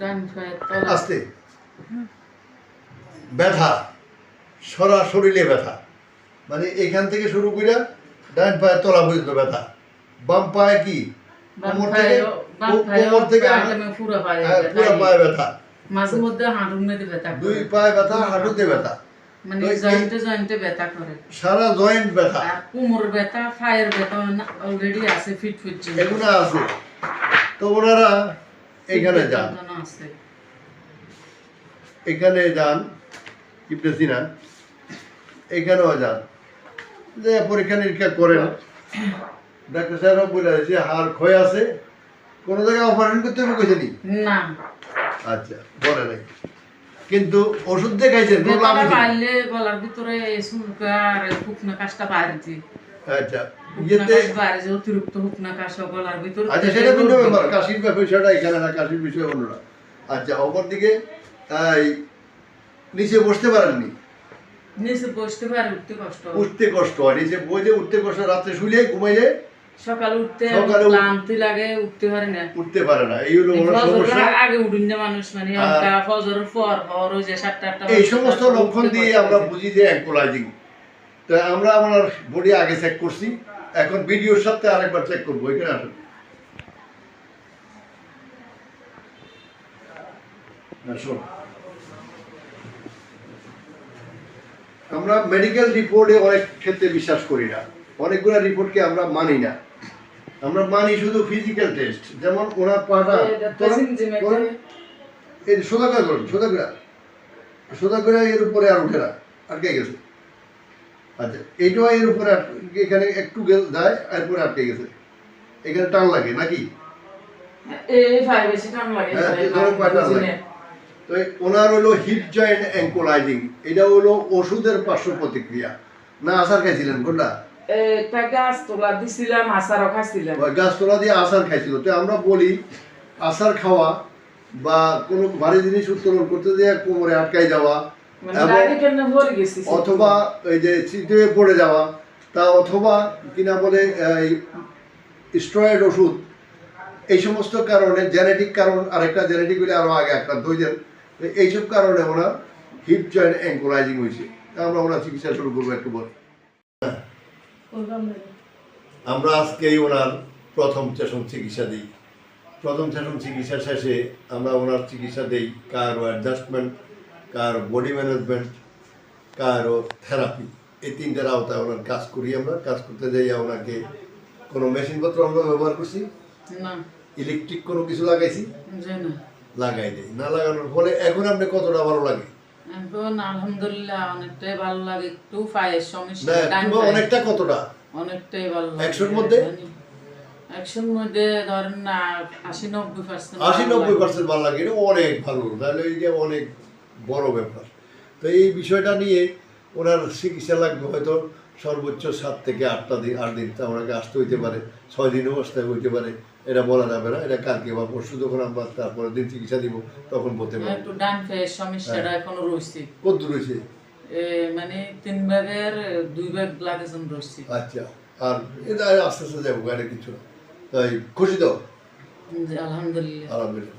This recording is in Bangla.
ডান পায়ে তলা আস্তে ব্যথা সারা শরীরে ব্যথা, মানে এখান থেকে শুরু করে ডান পায়ের তলা পর্যন্ত ব্যথা। বাম পায়ে কি কোমর থেকে পুরো পায়ে পুরো পায়ে ব্যথা, মাঝে মধ্যে হাঁটুর মধ্যে ব্যথা করে। দুই পায়ে ব্যথা, হাঁটুতে ব্যথা, মানে তো জয়েন্টে ব্যথা করে, সারা জয়েন্ট ব্যথা, আর কোমর ব্যথা, পায়ের ব্যথা অলরেডি আছে, ফিট এগুলো আছে। তো ওনারা এখানে যান, আছে এখানে যান ইবনে সিনা, এখানেও যান, যে পরীক্ষা নিরীক্ষা করেন। ডাক্তার সাহেবরা বলে যে হাড় ক্ষয় আছে, কোনো জায়গায় অপারেশন করতে হবে কইছে নি? না। আচ্ছা, বলে নাই, কিন্তু ওষুধ দিয়ে খাইছেন? পারলে গলার ভিতরে সুলকার শুকনা কাশটা বাড়ছে। আচ্ছা, ইয়েতে বাড়ছে, অতিরিক্ত শুকনা কাশ গলার ভিতরে। আচ্ছা, সেটা ভিন্ন ব্যাপার, কাশির বিষয়টা এখানে না, কাশির বিষয় অন্যরা। আচ্ছা, অপরদিকে নিচে বসতে পারেননি? নিচে বসতে পারে, উঠতে কষ্ট, উঠতে কষ্ট হয়, নিচে বইলে উঠতে কষ্ট, রাত্রে শুলে ঘুমাইলে সকালে ক্লান্তি লাগে, উঠতে পারে না, উঠতে পারে না। এই হলো সমস্যা। আগে উঠুন না মানুষ, মানে ফজরের পর ওই যে 7টা এই সমস্ত লক্ষণ দিয়ে আমরা বুঝি যে অ্যাঙ্কোলাইজিং। তো আমরা আমার বডি আগে চেক করছি, এখন ভিডিওর সাথে আরেকবার চেক করবো। এখানে আসুন। শোন, আমরা মেডিকেল রিপোর্টে অনেক ক্ষেত্রে বিশ্বাস করি না, অনেকগুলো রিপোর্টকে আমরা মানি না। আমরা মানি শুধু ফিজিক্যাল টেস্ট। যেমন ওনার পাটা এই সোজা করে করুন, সোজা করে এর উপরে আর উঠে না, আটকে গেছে। আচ্ছা, এইটাও এর উপরে এখানে একটু যায়, এরপরে আটকে গেছে, এখানে টান লাগে নাকি? তো ওনার হলো হিপ জয়েন্ট অ্যাঙ্কোলাইজিং। এটা হলো ওষুধের পার্শ্ব প্রতিক্রিয়া। না আচার খাইছিলেন কোনটা? গাছ তোলা দিছিলাম, আচারও খাইছিলাম। গাছ তোলা দিয়ে আচার খাইছিল। তো আমরা বলি আচার খাওয়া বা কোনো ভারী জিনিস উত্তোলন করতে দিয়ে কোমরে আটকাই যাওয়া, অথবা ওই যে চিতে পড়ে যাওয়া, তা অথবা কিনা বলে স্টেরয়েড ওষুধ, এই সমস্ত কারণে, জেনেটিক কারণ, আরেকটা জেনেটিক হলে আরও আগে আক্রান্ত হয়ে যান। এইসব কারণে ওনার হিপ জয়েন্ট অ্যাঙ্কোলাইজিং হয়েছে। আমরা ওনার চিকিৎসা শুরু করবো একটু পর। আমরা আজকেই ওনার প্রথম সেশন চিকিৎসা দিই। প্রথম সেশন চিকিৎসা শেষে আমরা ওনার চিকিৎসা দিই কারো অ্যাডজাস্টমেন্ট, কারো বডি ম্যানেজমেন্ট, কারো থেরাপি। এই তিনটার আওতায় ওনার কাজ করি। আমরা কাজ করতে যাই, ওনাকে কোনো মেশিনপত্র আমরা ব্যবহার করছি না, ইলেকট্রিক কোনো কিছু লাগাইছি না, লাগাই দেই না। লাগানোর ফলে এখন আপনি কতটা ভালো লাগে? এখন আলহামদুলিল্লাহ অনেকটাই ভালো লাগে। একটু পায়ের সমস্যা, অনেকটা কতটা? অনেকটাই ভালো লাগে। 100-র মধ্যে 100-র মধ্যে ধরেন না 80-90% 80-90% ভালো লাগে। এটা অনেক ভালো, তাহলে এই যে অনেক বড় ব্যাপার। তো এই বিষয়টা নিয়ে ওনার চিকিৎসা লাগবে হয়তো সর্বোচ্চ 7 থেকে 8 দিন। ওনাকে আসতে হইতে পারে, 6 দিনও আসতে হইতে পারে, এটা বলা যাবে না। এটা কালকে বা পরশু যখন আমরা তারপরে দিন চিকিৎসা দিব তখন বলতে পারবো। একটু ডান পায়ের সমস্যাটা এখনো রয়েছে। কত রয়েছে? মানে 3 ভাগের 2 ভাগ লাগেজন রয়েছে। আচ্ছা, আর এটা আস্তে আস্তে যাবো, গাড়ি কিছু না। তাই খুশি তো? আলহামদুলিল্লাহ। আলহামদুলিল্লাহ।